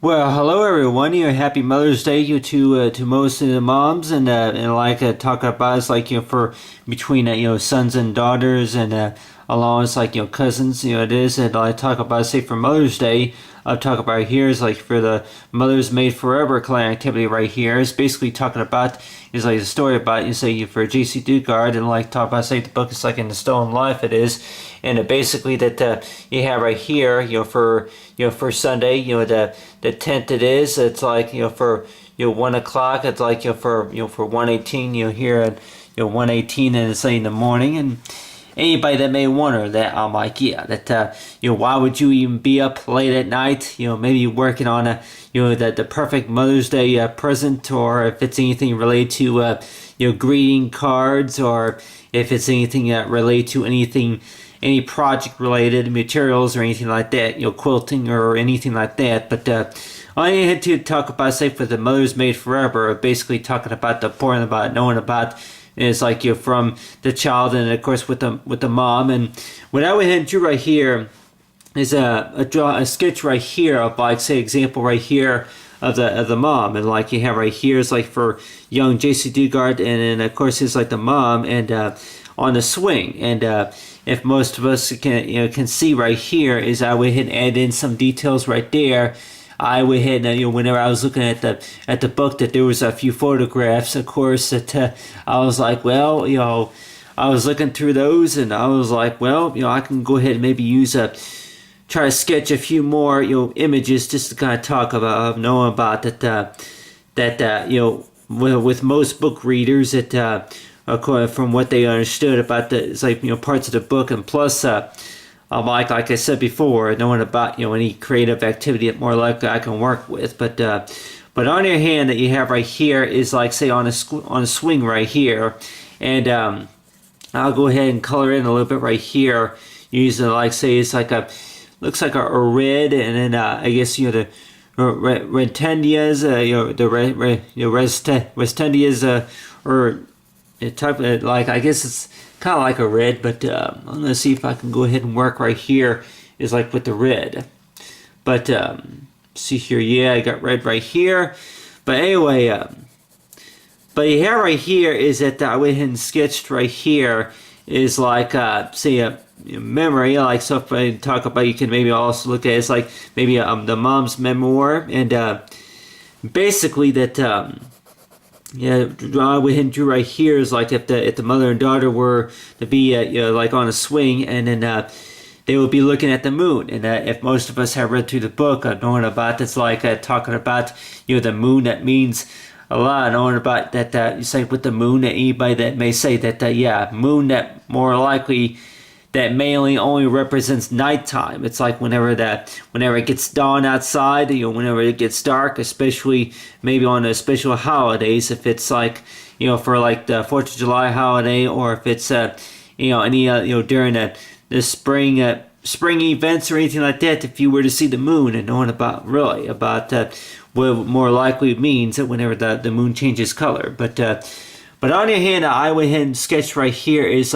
Well, hello everyone. Happy Mother's Day to most of the moms, and like talk about it's like for between sons and daughters, and along with like cousins. It is, and I talk about say for Mother's Day. I talk about here is like for the Mothers Made Forever client activity right here. It's basically talking about is like a story about you say for Jaycee Dugard, and like talk about say the book is like in the stolen life it is, and basically that you have right here for Sunday the 10th it is. It's like for 1 o'clock. It's like for 1:18 here at 1:18, and it's like in the morning. And anybody that may wonder that I'm like that why would you even be up late at night, maybe working on the perfect Mother's Day present, or if it's anything related to greeting cards, or if it's anything related to any project related materials or anything like that, quilting or anything like that. But I had to talk about say for the Mothers Made Forever, basically talking about the important about knowing about is like from the child, and of course with the mom. And what I went ahead and drew right here is a sketch right here of like say example right here of the mom, and like you have right here is like for young Jaycee Dugard, and then of course is like the mom and on the swing. And if most of us can see right here is I went ahead and add in some details right there. I went ahead and whenever I was looking at the book, that there was a few photographs, of course, that I was like, well, I was looking through those, and I was like, well, I can go ahead and maybe try to sketch a few more images just to kind of talk about knowing about that with most book readers that from what they understood about it's like parts of the book, and plus like I said before, knowing about any creative activity that more likely I can work with. But on your hand that you have right here is like say on a swing right here, and I'll go ahead and color in a little bit right here using like say it's like looks like a red, and then I guess the retendias, the restendias, or type of like I guess it's kind of like a red, but I'm gonna see if I can go ahead and work right here is like with the red. But see here, yeah, I got red right here. But anyway, but here right here is that I went ahead and sketched right here is like say a memory, like so if I talk about, you can maybe also look at it, it's like maybe the mom's memoir, and basically that I went ahead and drew right here is like if the mother and daughter were to be like on a swing, and then they would be looking at the moon. And if most of us have read through the book, knowing about this, like talking about the moon, that means a lot. Knowing about that you say with the moon, that anybody that may say that moon that more likely that mainly only represents nighttime. It's like whenever it gets dawn outside, whenever it gets dark, especially maybe on the special holidays, if it's like, for like the 4th of July holiday, or if it's, any, during the spring events or anything like that, if you were to see the moon, and knowing about what more likely means that whenever the moon changes color. But on your hand, I went ahead and sketched right here is,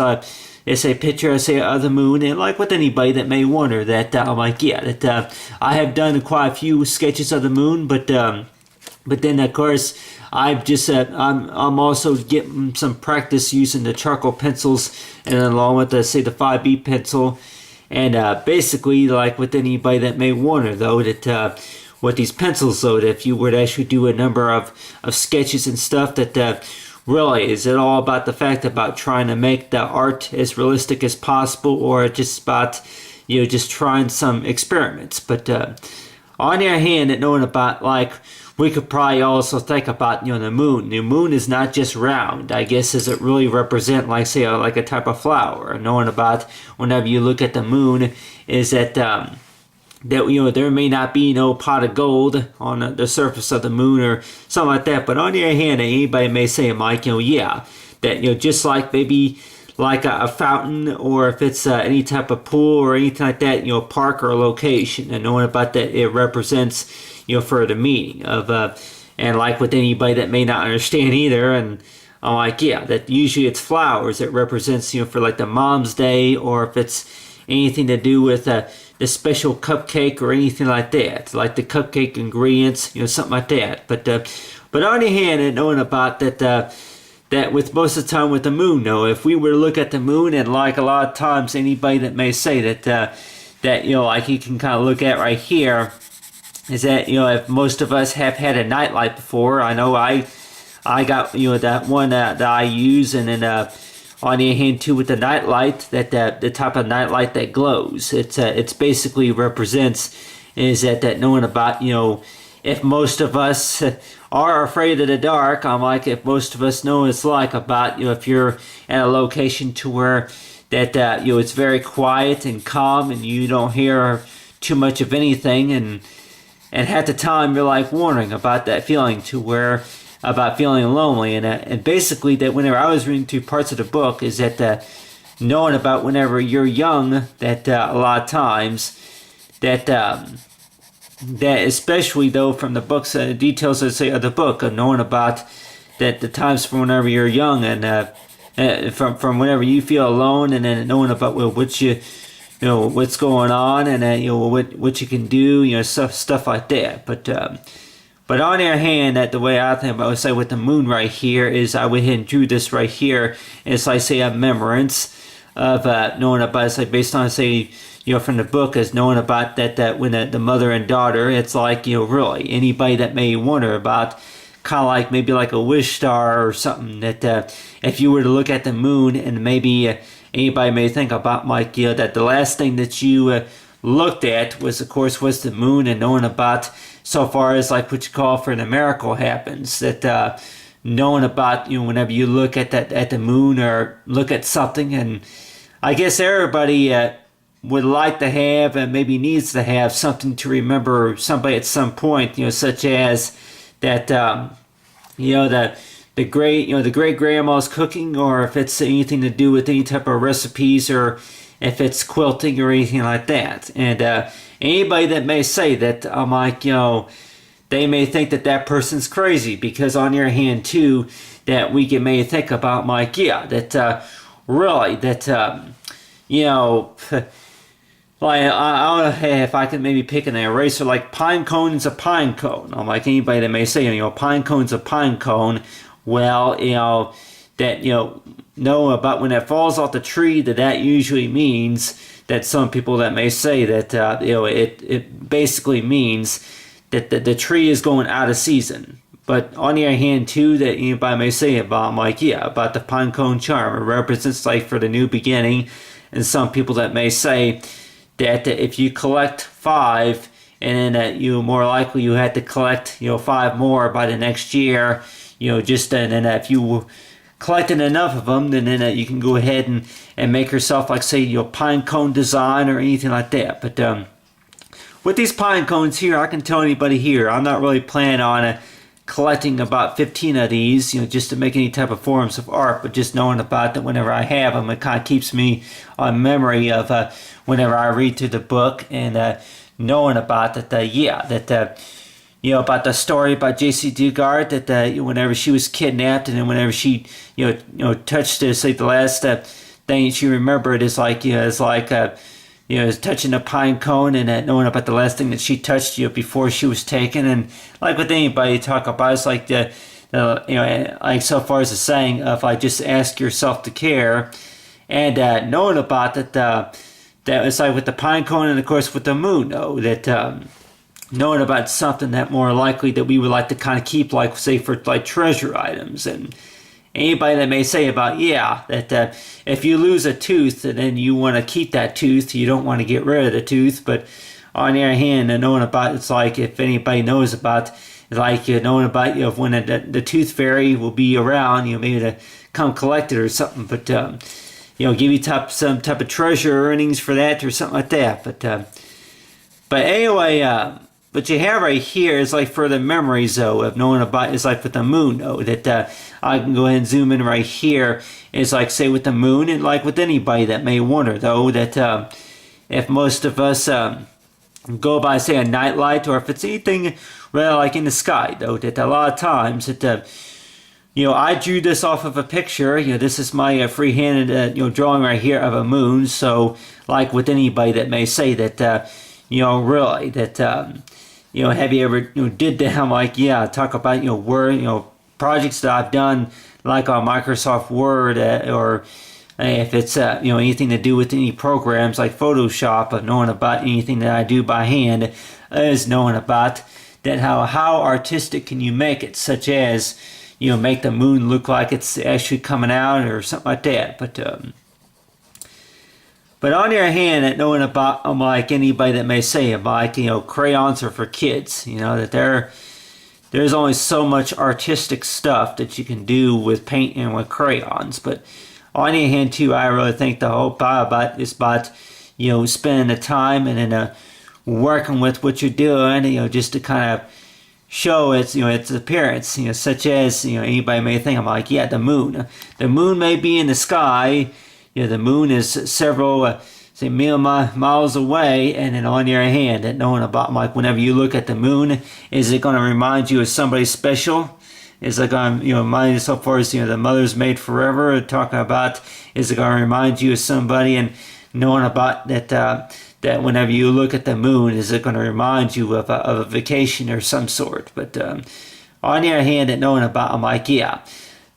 it's a picture, I say, of the moon, and like with anybody that may wonder that I'm like, that I have done quite a few sketches of the moon, but then of course I've just I'm also getting some practice using the charcoal pencils, and along with the 5B pencil, and basically like with anybody that may wonder though that with these pencils though, that if you were to actually do a number of sketches and stuff that really, is it all about the fact about trying to make the art as realistic as possible, or just about, just trying some experiments? But on your hand, and knowing about, like, we could probably also think about, the moon. The moon is not just round, I guess, does it really represent, like, say, like a type of flower? Knowing about whenever you look at the moon, is that there may not be no pot of gold on the surface of the moon or something like that. But on the other hand, anybody may say, Mike, that just like maybe like a fountain, or if it's any type of pool or anything like that, park or location, and knowing about that, it represents for the meaning of and like with anybody that may not understand either, and I'm like, that usually it's flowers that represents for like the mom's day, or if it's anything to do with the special cupcake or anything like that, like the cupcake ingredients, something like that. But on the other hand, and knowing about that with most of the time with the moon, though, if we were to look at the moon, and like a lot of times anybody that may say that like you can kind of look at right here, is that if most of us have had a nightlight before. I know I got that one that I use, and then on the other hand too with the nightlight, that the type of nightlight that glows. It's basically represents is that knowing about if most of us are afraid of the dark. I'm like, if most of us know what it's like about if you're at a location to where that it's very quiet and calm and you don't hear too much of anything, and at the time you're like wondering about that feeling to where about feeling lonely, and basically that whenever I was reading through parts of the book is that knowing about whenever you're young, that a lot of times that especially though from the books details that say of the book of knowing about that the times from whenever you're young, and from whenever you feel alone, and then knowing about what you what's going on, and what you can do, stuff like that. But on the other hand, that the way I think about it, say with the moon right here is I went ahead and drew this right here. And it's like say a remembrance of knowing about, it's like based on say from the book is knowing about that when the mother and daughter, it's like really anybody that may wonder about kind of like maybe like a wish star or something, that if you were to look at the moon, and maybe anybody may think about like that the last thing that you looked at was of course was the moon, and knowing about so far as like what you call for the miracle happens, that knowing about whenever you look at the moon or look at something, and I guess everybody would like to have and maybe needs to have something to remember somebody at some point, such as that the great grandma's cooking, or if it's anything to do with any type of recipes, or if it's quilting or anything like that. And anybody that may say that, I'm like, they may think that person's crazy, because on your hand too, that we can maybe think about, like, that really, that like I don't know if I can maybe pick an eraser, like pine cone is a pine cone. I'm like, anybody that may say pine cone's a pine cone. Well, that know about when it falls off the tree, that usually means that some people that may say that it basically means that the tree is going out of season. But on the other hand too, that anybody may say about, I'm like, about the pine cone charm, it represents like for the new beginning. And some people that may say that if you collect 5, and then you more likely you had to collect 5 more by the next year, just and then if you collected enough of them, then you can go ahead and make yourself like say pine cone design or anything like that. But with these pine cones here, I can tell anybody here, I'm not really planning on collecting about 15 of these, just to make any type of forms of art, but just knowing about that whenever I have them, it kind of keeps me on memory of whenever I read through the book, and knowing about that, about the story about Jaycee Dugard, that whenever she was kidnapped, and then whenever she, touched this, like the last thing she remembered is like, is touching a pine cone, and knowing about the last thing that she touched before she was taken. And like with anybody talk about, it's like like so far as the saying of I just ask yourself to care, and knowing about that it's like with the pine cone, and of course with the moon, though, that knowing about something that more likely that we would like to kind of keep, like say for like treasure items. And anybody that may say about, that if you lose a tooth and then you want to keep that tooth, you don't want to get rid of the tooth. But on the other hand, and knowing about, it's like if anybody knows about, like knowing about, when the tooth fairy will be around, maybe to come collect it or something. But give you some type of treasure earnings for that or something like that. But anyway, what you have right here is like for the memories, though, of knowing about, is like with the moon, though, that I can go ahead and zoom in right here. It's like, say, with the moon, and like with anybody that may wonder, though, that if most of us go by, say, a nightlight, or if it's anything, well, like in the sky, though, that a lot of times that I drew this off of a picture. This is my free-handed, drawing right here of a moon. So, like with anybody that may say that, really, that, have you ever, did that? I'm like, yeah, talk about, Word, projects that I've done, like on Microsoft Word, or if it's, anything to do with any programs like Photoshop, of knowing about anything that I do by hand, is knowing about that how artistic can you make it, such as, make the moon look like it's actually coming out or something like that. But on the other hand, that knowing about, like anybody that may say, like, crayons are for kids, that there's only so much artistic stuff that you can do with painting with crayons. But on the other hand, too, I really think the whole part about is about, spending the time and then working with what you're doing, just to kind of show its appearance, such as, anybody may think, I'm like, yeah, the moon may be in the sky, the moon is several say million miles away, and then on the other hand, that knowing about, like, whenever you look at the moon, is it going to remind you of somebody special? Is it going to remind you, so far as the Mother's Made Forever, talking about, is it going to remind you of somebody? And knowing about that, that whenever you look at the moon, is it going to remind you of a vacation or some sort? But on the other hand, that knowing about, I'm like, yeah,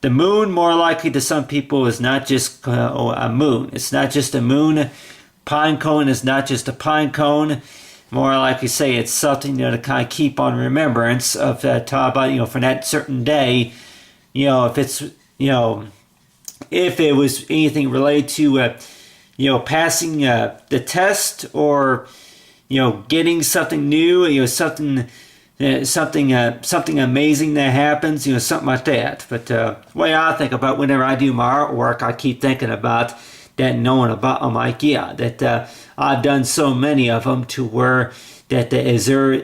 the moon, more likely to some people, is not just a moon. It's not just a moon. Pine cone is not just a pine cone. More likely say it's something, to kind of keep on remembrance of, talk about, for that certain day, if it's, if it was anything related to, passing the test, or, getting something new, something amazing that happens, something like that. But the way I think about whenever I do my artwork, I keep thinking about that, knowing about, I'm like, yeah, that I've done so many of them to where that is there,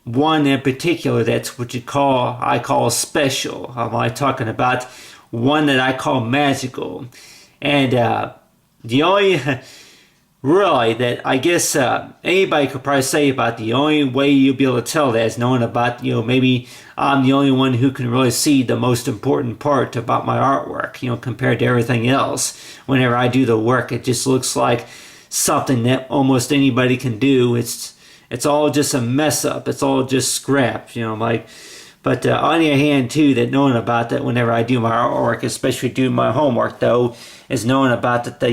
one in particular that's what I call special. I'm like talking about one that I call magical. And the only really that I guess anybody could probably say about the only way you'll be able to tell that is knowing about, maybe I'm the only one who can really see the most important part about my artwork, compared to everything else. Whenever I do the work, it just looks like something that almost anybody can do. It's all just a mess up. It's all just scrap, like. But on the other hand, too, that knowing about that whenever I do my artwork, especially do my homework, though, is knowing about that,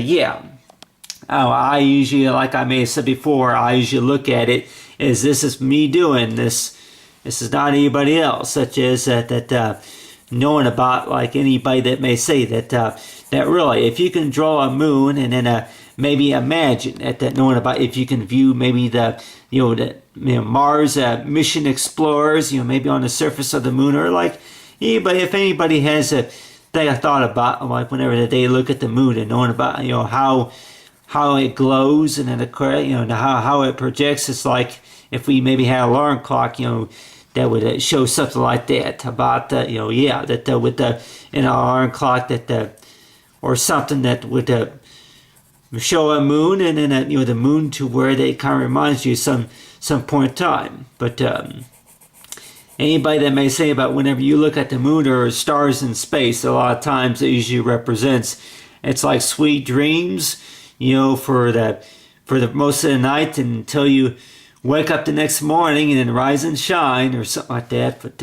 I usually, like I may have said before, I usually look at it as this is me doing this. This is not anybody else, such as that knowing about, like anybody that may say that really, if you can draw a moon and then maybe imagine that knowing about if you can view maybe the Mars mission explorers, maybe on the surface of the moon, or like anybody, if anybody has a thing I thought about, like whenever they look at the moon and knowing about how it glows and then how it projects. It's like if we maybe had an alarm clock, that would show something like that about that with the an alarm clock or something that would show a moon, and then the moon to where they kind of reminds you some point in time. But anybody that may say about whenever you look at the moon or stars in space, a lot of times it usually represents, it's like sweet dreams, for the most of the night until you wake up the next morning and then rise and shine or something like that. But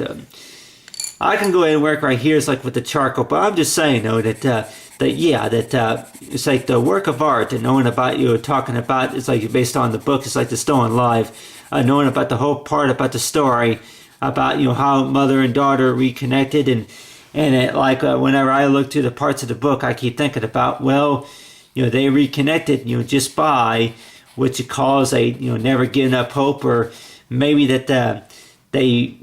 I can go ahead and work right here. It's like with the charcoal, but I'm just saying though that it's like the work of art, and knowing about talking about, it's like based on the book. It's like the Still Alive, knowing about the whole part about the story about how mother and daughter reconnected, and it, like whenever I look to the parts of the book, I keep thinking about, well, they reconnected, just by what you call as a never giving up hope, or maybe that they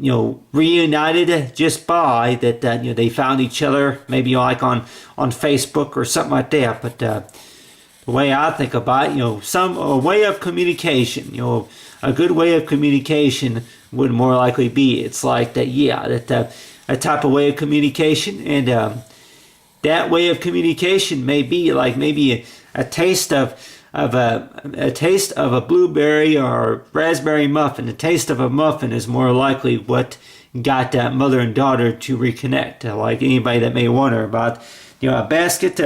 reunited just by that they found each other, maybe like on Facebook or something like that. But the way I think about a way of communication, a good way of communication would more likely be, it's like that, a type of way of communication, and that way of communication may be like maybe a taste of of a taste of a blueberry or raspberry muffin. The taste of a muffin is more likely what got that mother and daughter to reconnect. Like anybody that may wonder about, a basket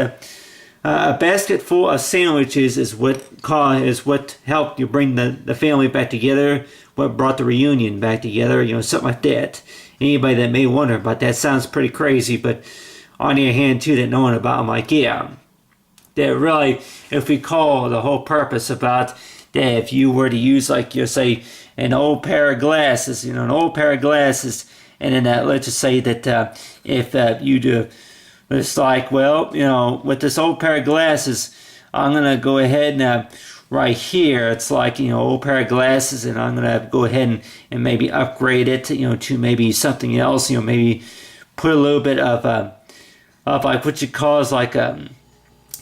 full of sandwiches is what helped you bring the family back together. What brought the reunion back together? Something like that. Anybody that may wonder about that sounds pretty crazy, but on the other hand too, that knowing about, I'm like, yeah, that really, if we call the whole purpose about that, if you were to use, like, say, an old pair of glasses, and then let's just say that if you do, it's like, well, with this old pair of glasses, I'm gonna go ahead and right here, it's like, old pair of glasses, and I'm gonna go ahead and maybe upgrade it, to maybe something else, maybe put a little bit of like what you call is like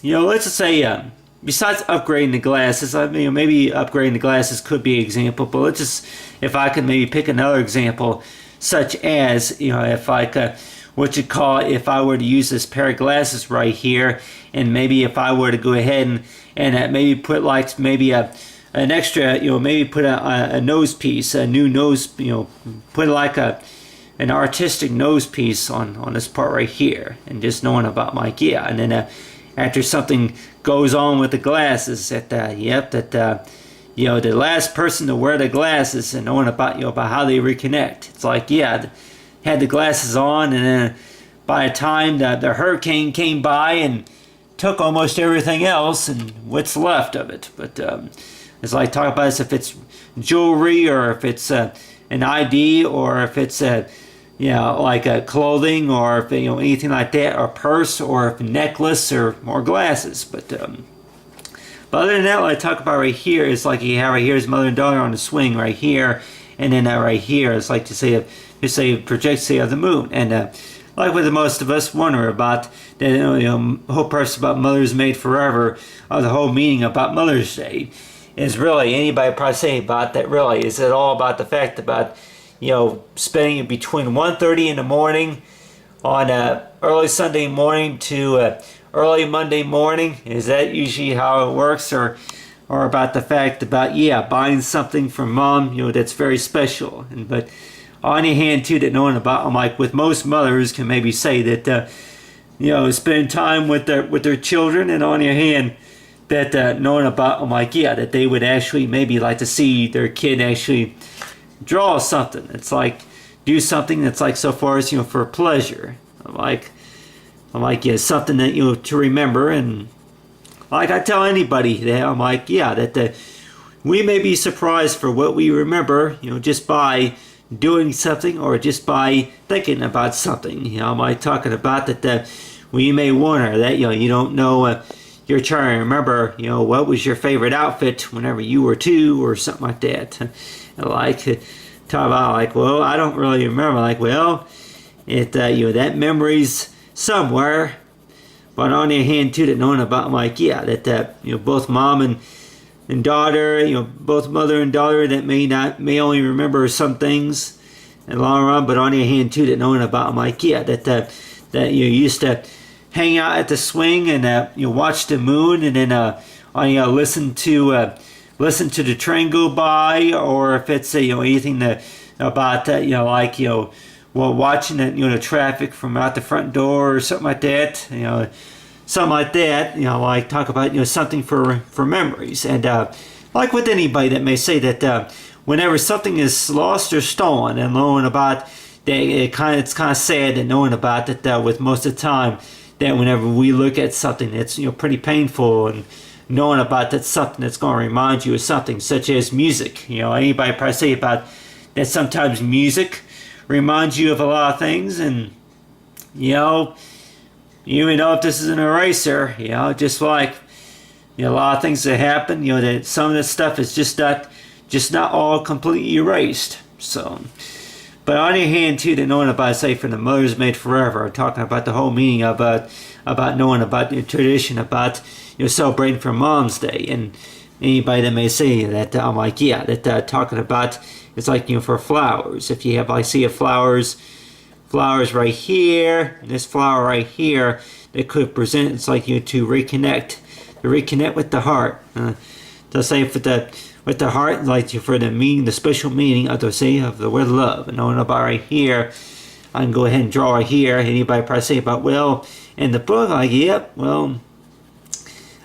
let's just say besides upgrading the glasses, maybe upgrading the glasses could be an example, but let's just, if I could maybe pick another example, such as, if like what you call, if I were to use this pair of glasses right here, and maybe if I were to go ahead and maybe put like maybe an extra, maybe put a nose piece, a new nose, put like an artistic nose piece on this part right here, and just knowing about like, yeah, and then after something goes on with the glasses, that the last person to wear the glasses, and knowing about about how they reconnect. It's like, yeah, had the glasses on, and then by the time the hurricane came by and took almost everything else, and what's left of it. But it's like, talk about this, if it's jewelry, or if it's an ID, or if it's like a clothing, or if anything like that, or purse, or if necklace, or more glasses. But other than that, what I talk about right here is like, you have right here is mother and daughter on the swing right here, and then right here is like to say projects of the moon, and like what the most of us wonder about, that whole purpose about Mother's Made Forever, or the whole meaning about Mother's Day, is really, anybody probably say about that, really is it all about the fact about spending it between 1:30 in the morning on early Sunday morning to early Monday morning? Is that usually how it works, or about the fact about, buying something for mom, that's very special? But on the hand too, that knowing about, I'm like, with most mothers can maybe say that spending time with their children, and on the other hand that knowing about, I'm like, yeah, that they would actually maybe like to see their kid actually draw something. It's like, do something that's like, so far as for pleasure. I'm like, yeah, something that to remember. And like I tell anybody that, I'm like, yeah, that we may be surprised for what we remember, just by doing something, or just by thinking about something. I'm like talking about that we may wonder that you don't know, you're trying to remember what was your favorite outfit whenever you were 2, or something like that. Like talk about like, well, I don't really remember. Like, well, it that memory's somewhere. But on the other hand too, that knowing about, I'm like, yeah, that both mom and daughter, both mother and daughter, that may only remember some things in the long run, but on the other hand too, that knowing about, I'm like, yeah, that you used to hang out at the swing, and watch the moon, and then listen to the train go by, or if it's anything that about that, like watching the traffic from out the front door, or something like that, something like that, like talk about something for memories. And like with anybody that may say that whenever something is lost or stolen, and knowing about that, it's kind of sad, and knowing about that with most of the time, that whenever we look at something that's pretty painful, and knowing about that something that's going to remind you of something, such as music. Anybody probably say about that sometimes music reminds you of a lot of things, and even though if this is an eraser, just like a lot of things that happen, that some of this stuff is just not all completely erased. So, but on the other hand too, that knowing about, say, from the Mother's Made Forever, talking about the whole meaning about knowing about the tradition about celebrating for Mom's Day. And anybody that may say that, I'm like, yeah, that talking about, it's like for flowers. If you have, I see flowers right here, and this flower right here, that could present, it's like to reconnect reconnect with the heart. To say with the heart, like for the meaning, the special meaning of the say of the word love. And knowing about right here, I can go ahead and draw right here. Anybody probably say about, well, in the book, like, yep, well,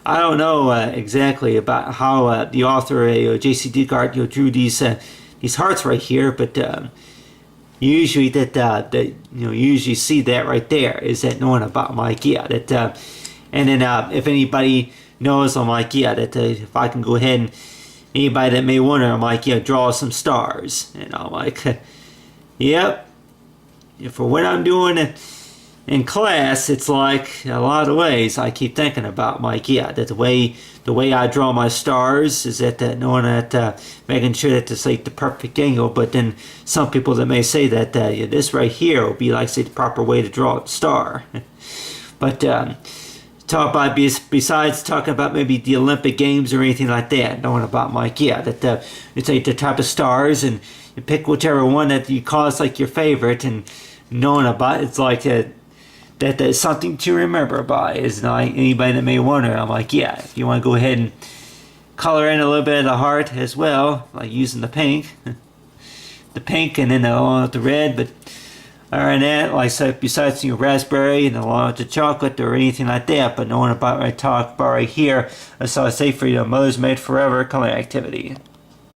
I don't know exactly about how the author, Jaycee Dugard, drew these hearts right here, but usually that you usually see that right there is that knowing about, I'm like, yeah, that, and then if anybody knows, I'm like, yeah, that if I can go ahead and anybody that may wonder, I'm like, yeah, draw some stars, and I'm like, yep. For what I'm doing in class, it's like a lot of ways I keep thinking about, like, yeah, that the way I draw my stars is that knowing that making sure that it's like the perfect angle. But then some people that may say that this right here will be like, say, the proper way to draw a star. But talk about besides talking about maybe the Olympic Games or anything like that, knowing about, like, yeah, that it's like the type of stars, and you pick whichever one that you call is like your favorite, and knowing about it's like that there's something to remember by. Is like anybody that may wonder, I'm like, yeah, if you want to go ahead and color in a little bit of the heart as well, like using the pink, and then along with the red. But other than that, like I said, besides raspberry and along with the chocolate or anything like that, but knowing about what I talk about right here, that's all I say for Mother's Made Forever color activity.